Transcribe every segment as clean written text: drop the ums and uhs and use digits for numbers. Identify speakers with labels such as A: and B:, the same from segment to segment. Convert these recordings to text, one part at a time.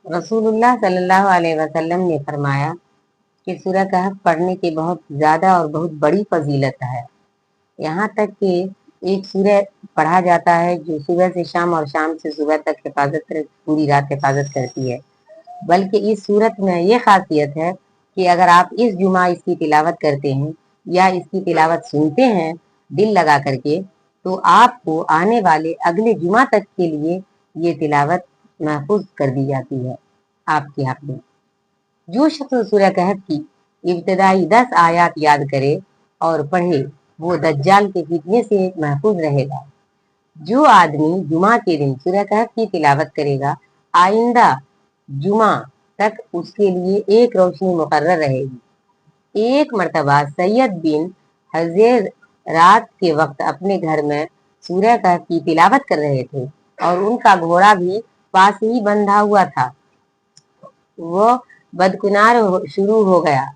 A: रसूलुल्लाह सल्लल्लाहु अलैहि वसल्लम ने फरमाया कि सूरह कहफ पढ़ने की बहुत ज्यादा और बहुत बड़ी फजीलत है। यहाँ तक कि एक सूरह पढ़ा जाता है जो सुबह से शाम और शाम से सुबह तक पूरी रात हिफाजत करती है। बल्कि इस सूरत में ये खासियत है कि अगर आप इस जुमा इसकी तिलावत करते हैं या इसकी तिलावत सुनते हैं दिल लगा करके, तो आपको आने वाले अगले जुमा तक के लिए ये तिलावत महफूज कर दी जाती है आपके हक में। जो शख्स सूरह कहफ की इब्तदाई 10 आयत याद करे और पढ़े, वो दज्जाल के फितने से महफूज रहेगा। जो आदमी जुमा के दिन सूरह कहफ की तिलावत करेगा, आइंदा जुमा तक उसके लिए एक रोशनी मुकर्रर रहेगी। एक मर्तबा सैयद बिन हज़ेर रात के वक्त अपने घर में सूरह कहफ की तिलावत कर रहे थे और उनका घोड़ा भी पास ही बंधा हुआ था। वो बदकिनार शुरू हो गया।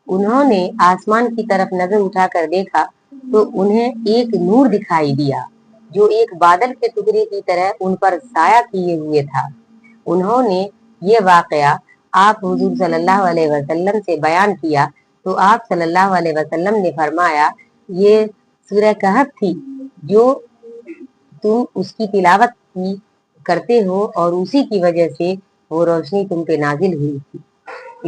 A: उन्होंने आसमान की तरफ नजर उठाकर देखा तो उन्हें एक नूर दिखाई दिया जो एक बादल के टुकड़े की तरह उन पर साया किए हुए था। उन्होंने ये वाकया आप हुजूर सल्लल्लाहु अलैहि वसल्लम से बयान किया तो आप सल्लल्लाहु अलैहि वसल्लम ने फरमाया, ये सूरह कहफ थी जो तुम उसकी तिलावत की करते हो और उसी की वजह से वो रोशनी तुम पे नाजिल हुई थी।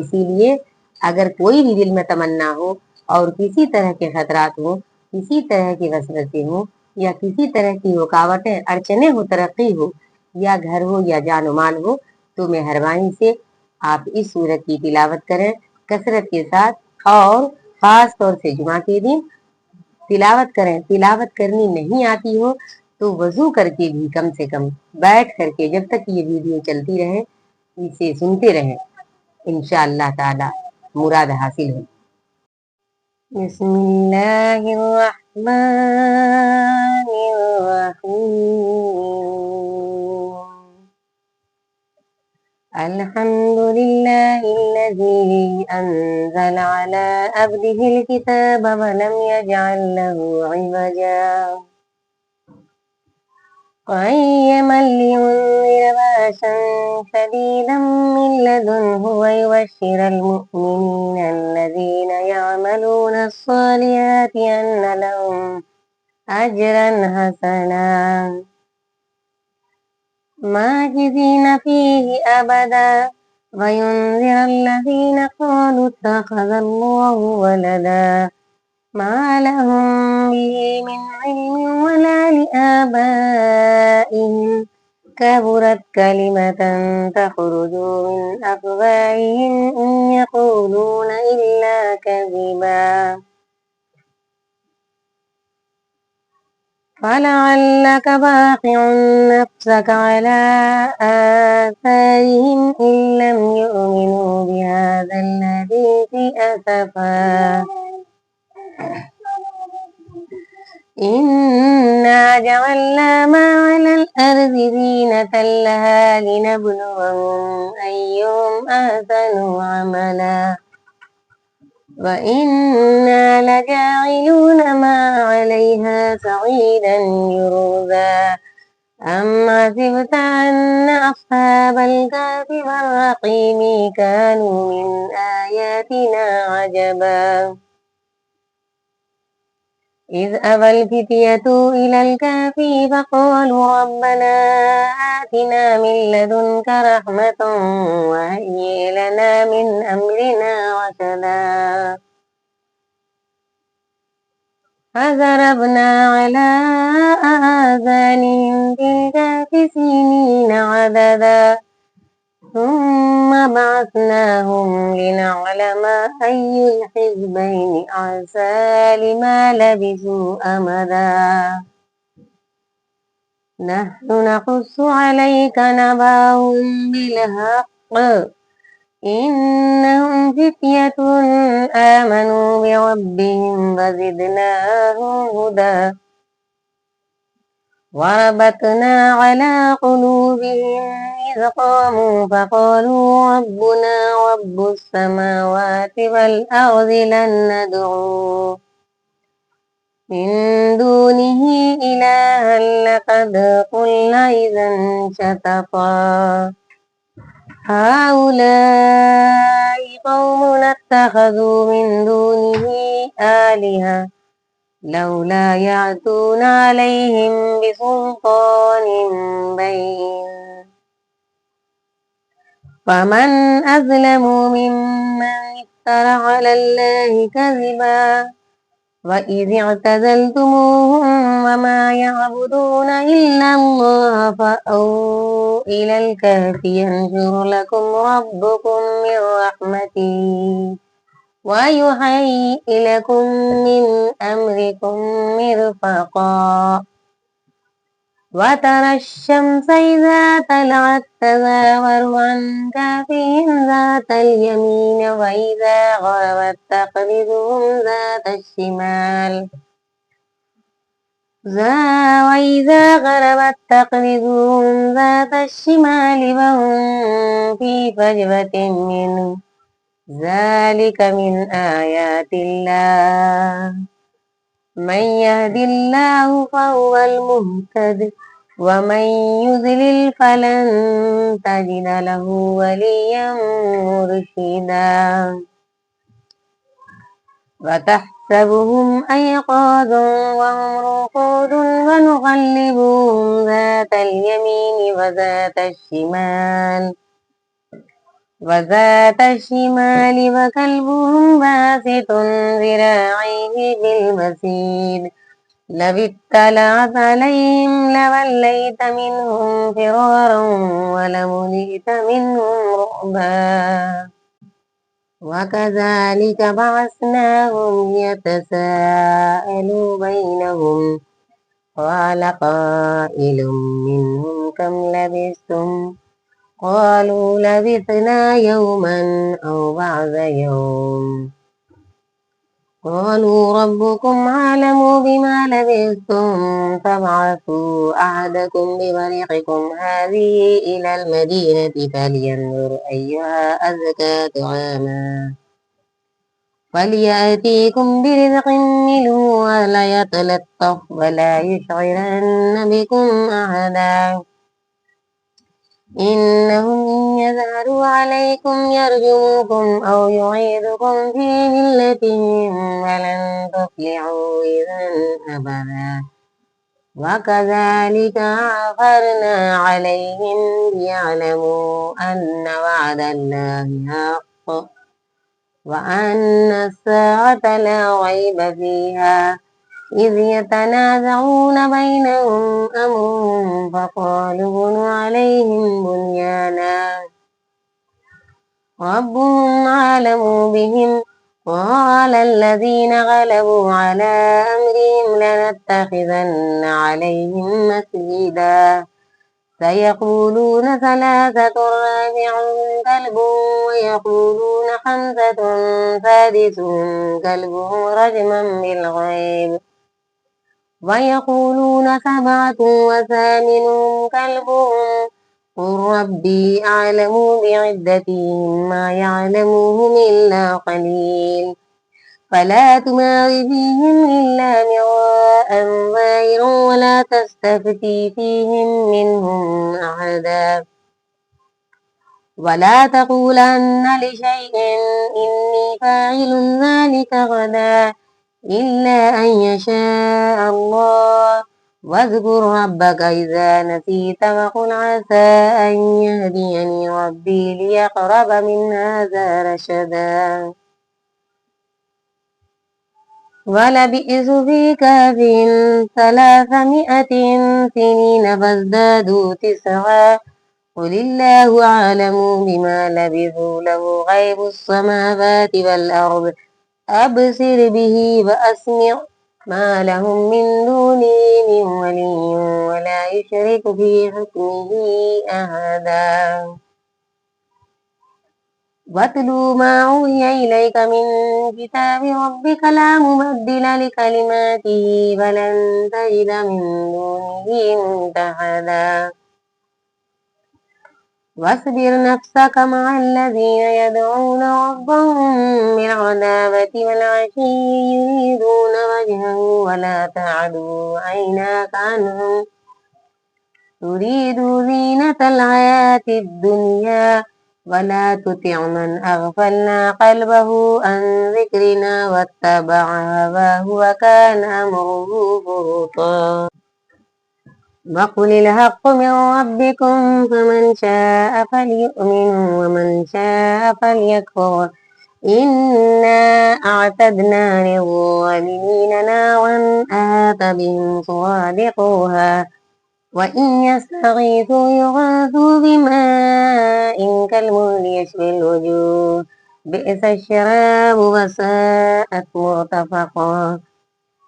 A: इसीलिए अगर कोई भी दिल में तमन्ना हो और किसी तरह के खतरात हो, किसी तरह की वसवसे हो या किसी तरह की रुकावटें अड़चने हो, तरक्की हो या घर हो या जान माल हो, तो मेहरबानी से आप इस सूरत की तिलावत करें कसरत के साथ और खास तौर से जुमा के दिन तिलावत करें। तिलावत करनी नहीं आती हो तो वजू करके भी कम से कम बैठ करके जब तक ये वीडियो चलती रहे इसे सुनते रहें, इंशाअल्लाह ताला मुराद हासिल हो। अल्हम्दुलिल्लाहिल्लज़ी अंज़ल अला अब्दिहिल किताब व लम यजअल लहू इवजा قيما لينذر بأسا شديدا من لدنه ويبشر المؤمنين الذين يعملون الصالحات أن لهم أجرا حسنا ماكثين فيه أبدا وينذر الذين قالوا اتخذ الله ولدا ما لهم به من علم ولا لآبائهم كبرت كلمة تخرج من أفواههم إن يقولون إلا كذبا فلعلك باخع نفسك على آثارهم إن لم يؤمنوا بهذا الحديث أسفا إنا جعلنا ما على الأرض زينة لها لنبلوهم أيهم أحسن عملا وإنا لجاعلون ما عليها صعيدا جرزا أم حسبت أن أصحاب الكهف والرقيم كانوا من آياتنا عجبا إذ أوى الفتية إلى الكهف فقالوا ربنا آتنا من لدنك رحمة وهيئ لنا من أمرنا رشدا فضربنا على آذانهم في الكهف سنين عددا ثم بعثناهم لنعلم أي الحزبين أحصى لما لبثوا أمدا نحن نقص عليك نبأهم بالحق إنهم فتية آمنوا بربهم وزدناهم هدى وربطنا على قلوبهم إذ قاموا فقالوا ربنا رب السماوات والأرض لن ندعو من دونه إلها لقد قلنا إذا شططا هؤلاء قوم اتخذوا من دونه آلهة لولا يأتون عليهم بسلطان بين فمن أظلم ممن افترى على الله كذبا وإذ اعتزلتموهم وما يعبدون إلا الله فأووا إلى الكهف ينشر لكم ربكم من رحمته ويهيئ لكم من أمركم مرفقا وترى الشمس إذا طلعت تزاور عن كهفهم ذات اليمين وإذا غربت تقرضهم ذات الشمال وهم في فجوة منه ذلك من آيات الله من يهد الله فهو المهتد ومن يضلل فلن تجد له وليا مرشدا وتحسبهم أيقاظا وهم رقود ونقلبهم ذات اليمين وذات الشمال وكلبهم باسط ذراعيه بالوسيد لو اطلعت عليهم لوليت منهم فرارا ولملئت منهم رعبا وكذلك بعثناهم يتساءلوا بينهم قال قائل منهم كم لبثتم قالوا لبثنا يوما أو بعض يوم قالوا ربكم أعلم بما لبثتم فابعثوا أحدكم بورقكم هذه إلى المدينة فلينظر أيها أزكى طعاما فليأتيكم برزق منه ولا يتلطف ولا يشعرن بكم أحدا إنهم إن يظهروا عليكم يرجموكم أو يعيدكم في ملتهم ولن تفلحوا إذا أبدا وكذلك عثرنا عليهم ليعلموا أن وعد الله حق وأن الساعة لا ريب فيها إذ يتنازعون بينهم أمرهم فقالوا بنوا عليهم بنيانا ربهم أعلم بهم قال الذين غلبوا على أمرهم لنتخذن عليهم مسجدا سيقولون ثلاثة رابعهم كلبهم ويقولون خمسة سادسهم كلبهم رجما بالغيب ويقولون سبعة وثامنهم كلبهم قل ربي أعلم بعدتهم ما يعلمهم إلا قليل فلا تمار فيهم إلا مراء ظاهرا ولا تستفتي فيهم منهم أحدا ولا تقولن لشيء إني فاعل ذلك غدا إلا أن يشاء الله واذكر ربك إذا نسيت وقل عسى أن يهديني ربي ليقرب من هذا رشدا ولبئسوا في كهفهم 300 سنين فازدادوا تسعا قل الله أعلم بما لبثوا له غيب السماوات والأرض أبصر به وأسمع ما لهم من دونه من ولي ولا يشرك في حكمه أحدا واتل ما أوحي إليك من كتاب ربك لا مبدل لكلماته فلن تجد من دونه ملتحدا واصبر نفسك مع الذين يدعون ربهم بالغداة والعشي يريدون وجهه ولا تعد عيناك عنهم تريد زينة الحياة الدنيا ولا تطع من أغفلنا قلبه عن ذكرنا واتبع هواه وكان أمره فرطا وقل الحق من ربكم فمن شاء فليؤمن ومن شاء فليكفر إنا أعتدنا للظالمين نارا أحاط بهم سرادقها وإن يستغيثوا يغاثوا بماء كالمهل يشوي الوجوه بئس الشراب وساءت مرتفقا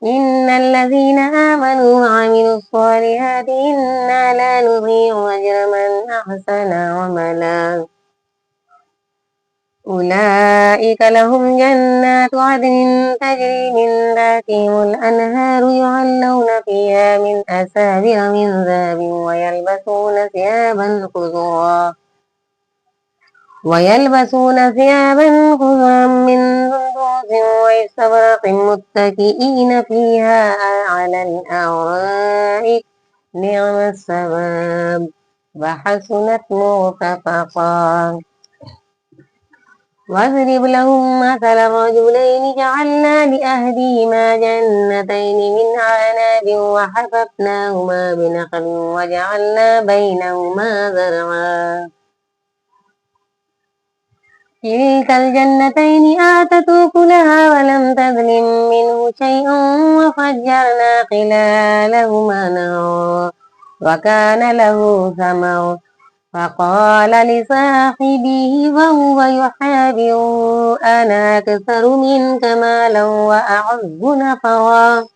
A: إن الذين آمنوا وعملوا الصالحات إنا لا نضيع أجر من أحسن عملا أولئك لهم جنات عدن تجري من تحتهم الأنهار يحلون فيها من أساور من ذهب ويلبسون ثيابا خضرا من سندس واستبرق متكئين فيها على الأرائك نعم الثواب وحسنت مرتفقا واضرب لهم مثل رجلين جعلنا لأحدهما جنتين من أعناب وحففناهما بنخل وجعلنا بينهما زرعا كلتا الجنتين آتت أكلها ولم تظلم منه شيء وفجرنا خلالهما نهرا وكان له ثمر فقال لصاحبه وهو يحاوره أنا أكثر منك مالا وأعز نفرا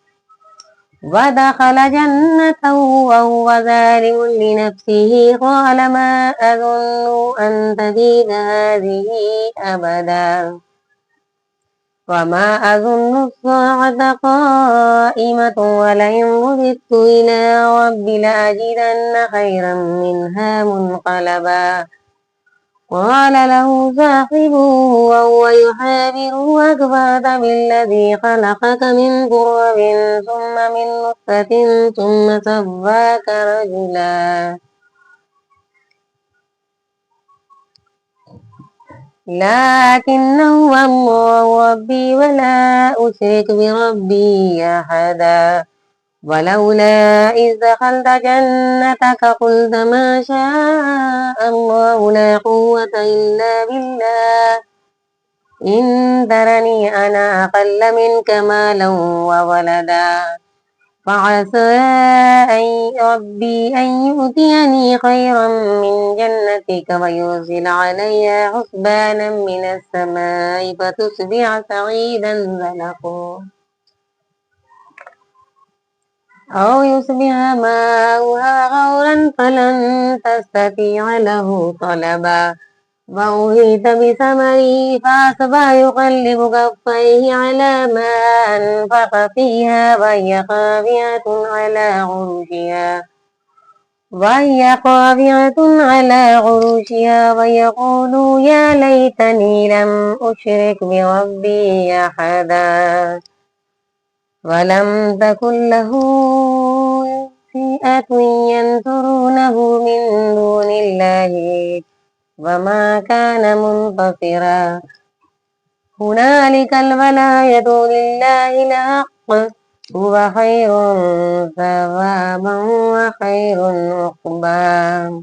A: ودخل جنته وهو ظالم لنفسه قال ما أظن أن تبيد هذه أبدا وما أظن الساعة قائمة ولئن رددت إلى ربي لأجدن خيرا منها منقلبا قال له صاحبه وهو يحاوره أكفرت بالذي خلقك من تراب ثم من نطفة ثم سواك رجلا لكن هو الله ربي ولا أشرك بربي أحدا ولولا إذ دخلت جنتك قلت ما شاء الله لا قوة إلا بالله إن ترني أنا أقل منك مالا وولدا فعسى ربي أن يؤتيني خيرا من جنتك ويرسل عليها حسبانا من السماء فتصبح سعيدا زلقا أو يصبح ماؤها غورا فلن تستطيع له طلبا وأوهيت بثمره فأصبح يقلب كفيه على ما أنفق فيها وهي خاوية على عروشها ويقول يا ليتني لم أشرك بربي أحدا ولم تكن له فئة ينصرونه من دون الله وما كان منتصرا هنالك الولاية لله الحق هو خير ثوابا وخير عقبا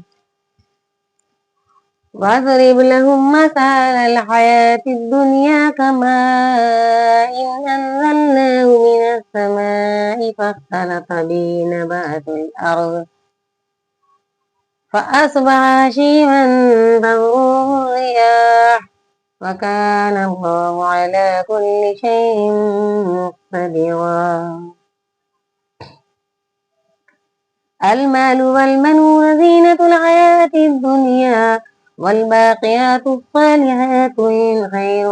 A: واضرب لهم مثل الحياة الدنيا كماء إن أنزلناه من السماء فاختلط به نبات الأرض فأصبح هشيما تذروه الرياح وكان الله على كل شيء مقتدرا المال والبنون زينة الحياة الدنيا والباقيات الصالحات خير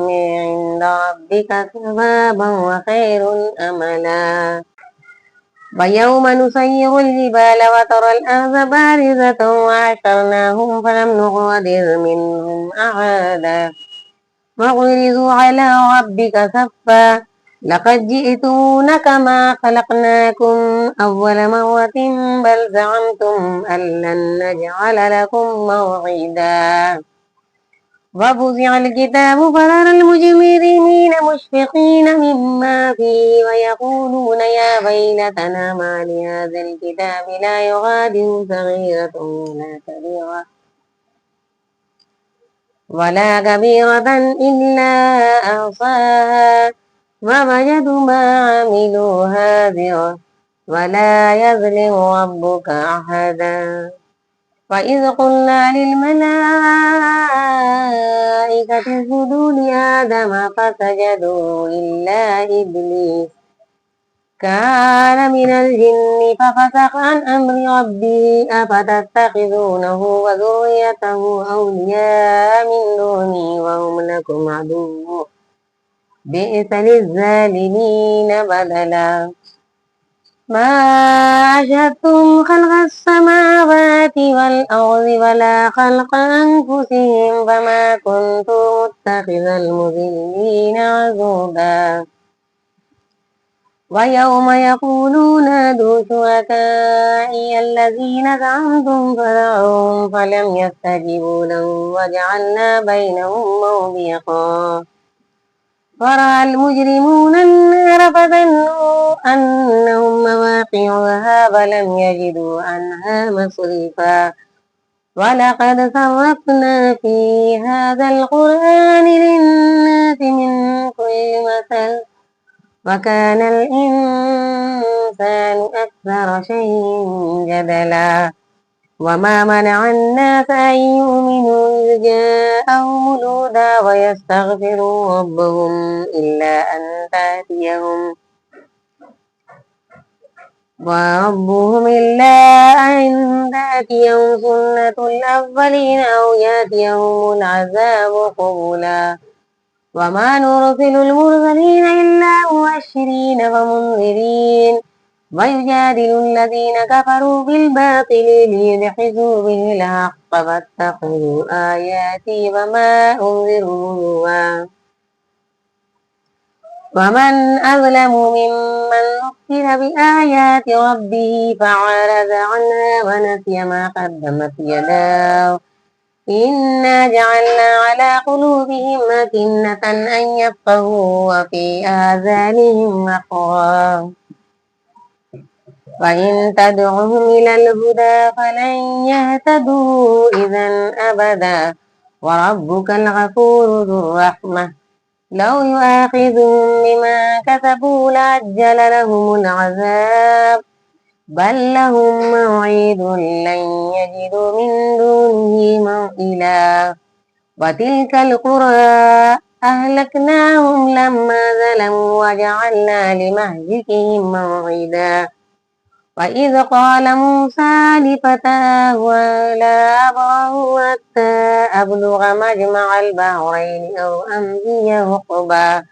A: من عند ربك ثوابا وخير أملا ويوم نسير الجبال وترى الأرض بارزة وحشرناهم فلم نغادر منهم أحدا وعرضوا على ربك صفا لقد جئتمونا كما خلقناكم أول مرة بل زعمتم أن لن نجعل لكم موعدا ووضع الكتاب فترى المجرمين مشفقين مما فيه ويقولون يا ويلتنا ما لهذا الكتاب لا يغادر صغيرة ولا كبيرة إلا أحصاها ووجدوا ما عملوا هادرا ولا يظلم ربك أحدا وإذ قلنا للملائكة اسجدوا لآدم فسجدوا إلا إبليس كان من الجن ففسق عن أمر ربه أفتتخذونه وذريته أولياء من دوني وهم لكم عدو بئس للظالمين بدلا ما أشهدتم خلق السماوات والأرض ولا خلق أنفسهم فما كنت متخذ المضلين عضدا ويوم يقولون نادوا شركائي الذين زعمتم فدعوهم فلم يستجيبوا لهم وجعلنا بينهم موبقا فرأى المجرمون النار فظنوا أنهم مواقعها فلم يجدوا عنها مصرفا ولقد صرفنا في هذا القرآن للناس من كل مثل وكان الإنسان أكثر شيء جدلا وما منع الناس أن يؤمنوا إذ جاءهم الهدى ويستغفروا ربهم إلا أن تأتيهم سنة الأولين أو يأتيهم العذاب قبلا وما نرسل المرسلين إلا مبشرين ومنذرين ويجادل الذين كفروا بالباطل ليدحضوا به الحق فاتخذوا آياتي وما أنذروا هزوا ومن أظلم ممن ذكر بآيات ربه فعرض عنها ونسي ما قدمت يداه إنا جعلنا على قلوبهم أكنة أن يفقهوا وفي آذانهم وقرا وإن تدعهم إلى الهدى فلن يهتدوا إذا أبدا وربك الغفور ذو الرحمة لو يؤاخذهم بما كسبوا لعجل لهم العذاب بل لهم موعد لن يجدوا من دونه موئلا وتلك القرى أهلكناهم لما ظلموا وجعلنا لمهلكهم موعدا وإذ قال موسى لفتاه لا أبره حتى أبلغ مجمع البحرين أو أمضي حقبا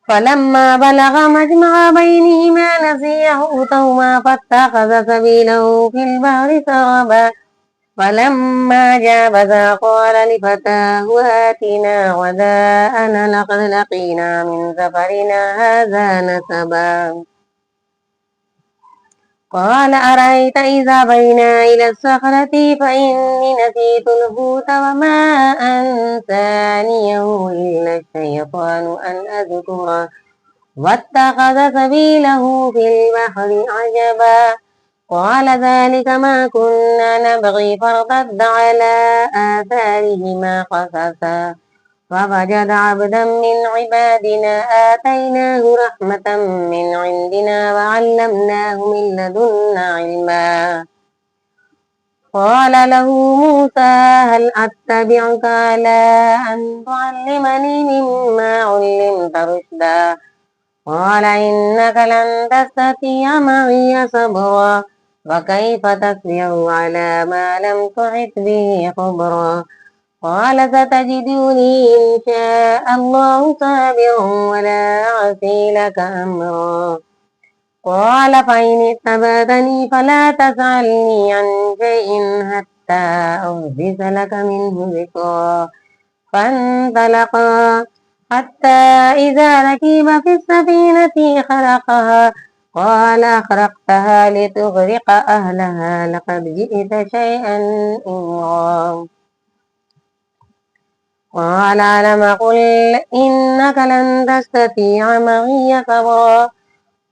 A: فلما بلغ مجمع بينهما نسيا حوتهما فاتخذ سبيله في البحر سربا فلما جاوزا قال لفتاه آتنا غداءنا لقد لقينا من سفرنا هذا نسبا قال أرأيت إذا بينا إلى الصخرة فإني نسيت الحوت وما أنسانيه إلا الشيطان أن أذكره واتخذ سبيله في البحر عجبا قال ذلك ما كنا نبغي فارتد على آثارهما قصصا فوجد عبدا من عبادنا آتيناه رحمة من عندنا وعلمناه من لدنا علما قال له موسى هل أتبعك على أن تعلمني مما علمت رشدا قال إنك لن تستطيع معي صبرا وكيف تصبر على ما لم تحط به خبرا قال ستجدني إن شاء الله صابرا ولا أعصي لك أمرا قال فإن اتبعتني فلا تسألني عن شيء حتى أحدث لك منه ذكرا فانطلقا حتى إذا ركب في السفينة خرقها قال أخرقتها لتغرق أهلها لقد جئت شيئا إمرا قال ألم أقل إنك لن تستطيع معي صبرا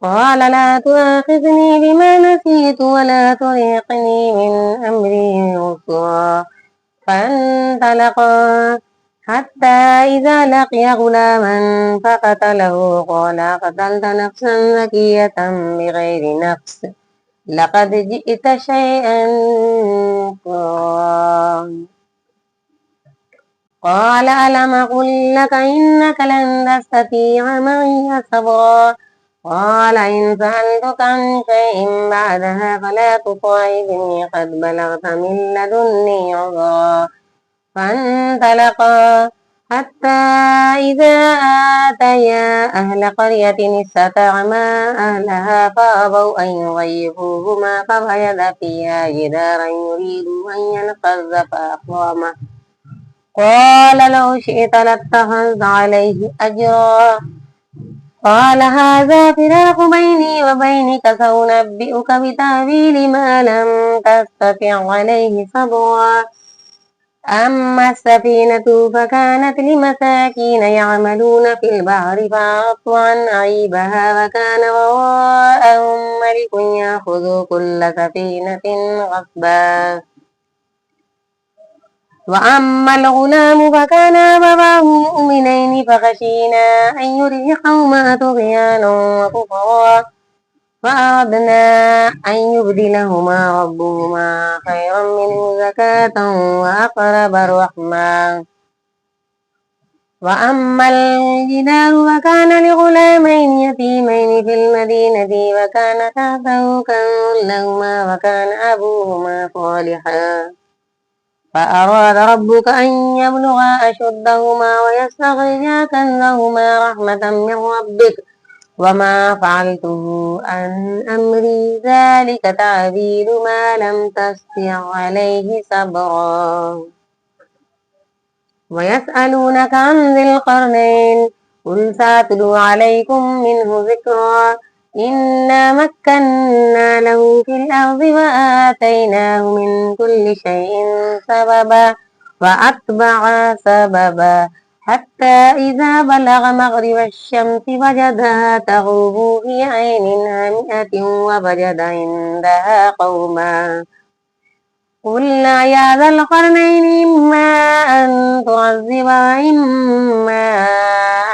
A: قال لا تؤاخذني بما نسيت ولا ترهقني من أمري عسرا فانطلقا حتى إذا لقي غلاما فقتله قال قتلت نفسا زكية بغير نفس لقد جئت شيئا نكرا قال ألم أقل لك إنك لن تستطيع معي صبرا قال إن سألتك عن شيء بعدها فلا تصاحبني قد بلغت من لدني عذرا فانطلقا حتى إذا آتيا أهل قرية استطعما أهلها فأبوا أن يضيفوهما فوجد فيها جدارا يريد أن ينقض فأقامه قال لو شئت لاتخذت عليه أجرا قال هذا فراق بيني وبينك سأنبئك بتأويل ما لم تستطع عليه صبرا أما السفينة فكانت لمساكين يعملون في البحر فعرضت عن عيبها وكان وراءهم ملك يأخذ كل سفينة غصبا وأما الغلام فكان أبواه مؤمنين فخشينا أن يرهقهما طغيانا وكفرا فأردنا أن يبدلهما ربهما خيرا منه زكاة وأقرب رحما وأما الجدار فكان لغلامين يتيمين في المدينة وكان تحته كنز لهما وكان أبوهما صالحا فأراد ربك أن يبلغا أشدهما ويستخرجا كنزهما رحمة من ربك وما فعلته عن أمري ذلك تعبير ما لم تستطع عليه صبرا ويسألونك عن ذي القرنين قل سأتلو عليكم منه ذكرا إنا مكنا له في الأرض وآتيناه من كل شيء سببا فأتبع سببا حتى إذا بلغ مغرب الشمس وجدها تغرب في عين هامئة ووجد عندها قوما قلنا يا ذا القرنين إما أن تعذب وإما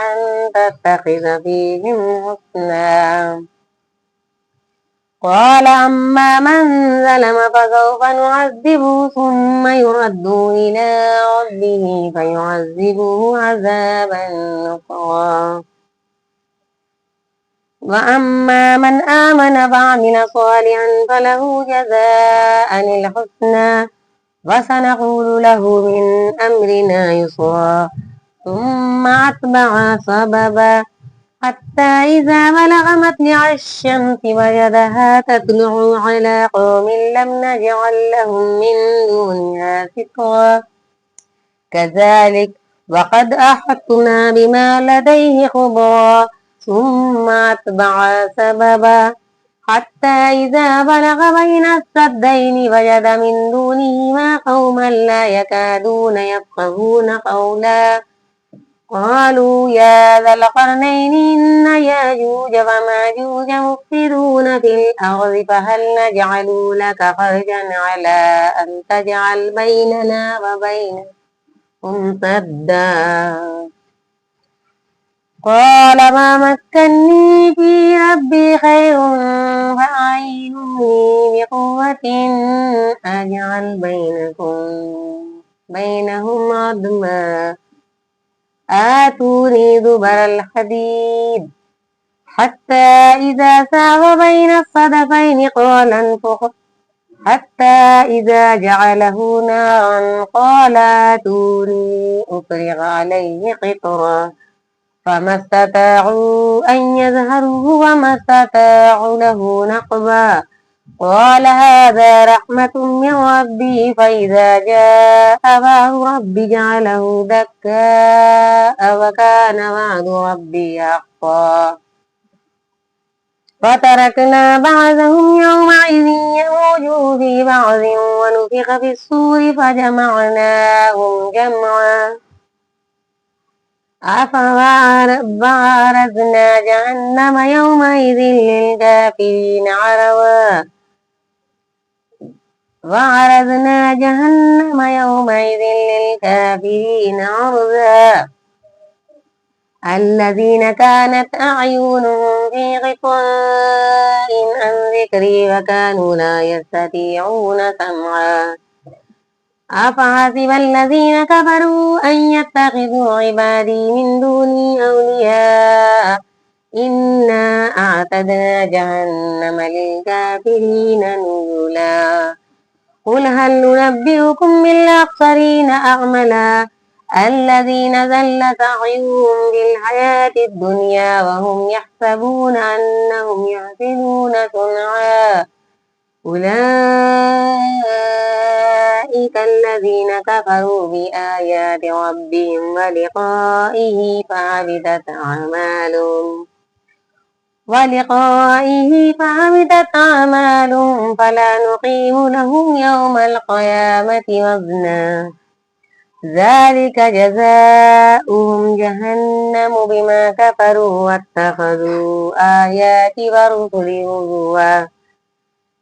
A: أن تتخذ فيهم حسنا قال أما من ظلم فسوف نعذبه ثم يرد إلى ربه فيعذبه عذابا نكرا وأما من آمن وعمل صالحا فله جزاء الحسنى وسنقول له من أمرنا يسرا ثم أتبع سببا حتى إذا بلغ مطلع الشمس وجدها تطلع على قوم لم نجعل لهم من دونها سترا كذلك وقد أحطنا بما لديه خبرا ثم أتبع سببا حتى إذا بلغ بين السدين وجد من دونهما قوما لا يكادون يفقهون قولا قالوا يا ذا القرنين إن ياجوج وماجوج مفسدون في الأرض فهل نجعل لك خرجا على أن تجعل بيننا وبينهم سدا قال ما مكني في ربي خير فأعينوني بقوة أجعل بينهم ردما آتوني زبر الحديد حتى إذا ساوى بين الصدفين قال انفخ حتى إذا جعله نارا قال آتوني أفرغ عليه قطرا فما استطاعوا أن يظهروه وما استطاعوا له نقبا قال هذا رحمة من ربي فإذا جاء وعد ربي جعله دكاء وكان وعد ربي حقا فتركنا بعضهم يومئذ يموج في بعض ونفخ في الصور فجمعناهم جمعا وعرضنا جهنم يومئذ للكافرين عرضا وعرضنا جهنم يومئذ للكافرين عرضا الذين كانت أعينهم في غطاء عن ذكري وكانوا لا يستطيعون سمعا أفحسب الذين كفروا أن يتخذوا عبادي من دوني أولياء إنا أعتدنا جهنم للكافرين نزلا قل هل ننبئكم بالأخسرين أعملا الذين ذل سعيهم في الحياة الدنيا وهم يحسبون أنهم يحسنون صنعا أولئك الذين كفروا بآيات ربهم ولقائه فحبطت أعمالهم فلا نقيم لهم يوم القيامة وزنا ذلك جزاؤهم جهنم بما كفروا واتخذوا آياتي ورسلي هزوا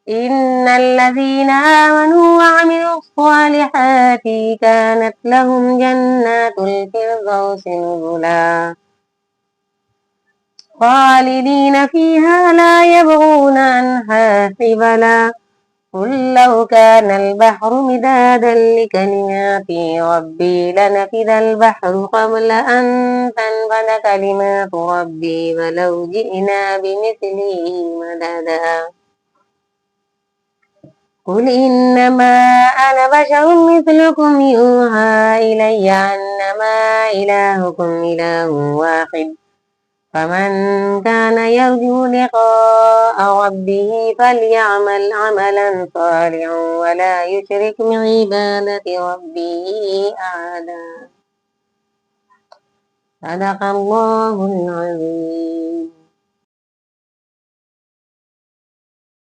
A: إن الذين آمنوا وعملوا الصالحات كانت لهم جنات الفردوس نزلا خالدين فيها لا يبغون عنها حبلا قل لو كان البحر مدادا لكلمات ربي لنفد البحر قبل أن تنفد كلمات ربي ولو جئنا بمثله مددا قل إنما أنا بشر مثلكم يوحى إلي أنما إلهكم إله واحد فمن كان يرجو لقاء ربه فليعمل عملا صالحا ولا يشرك بعبادة ربه أحدا صدق الله العظيم.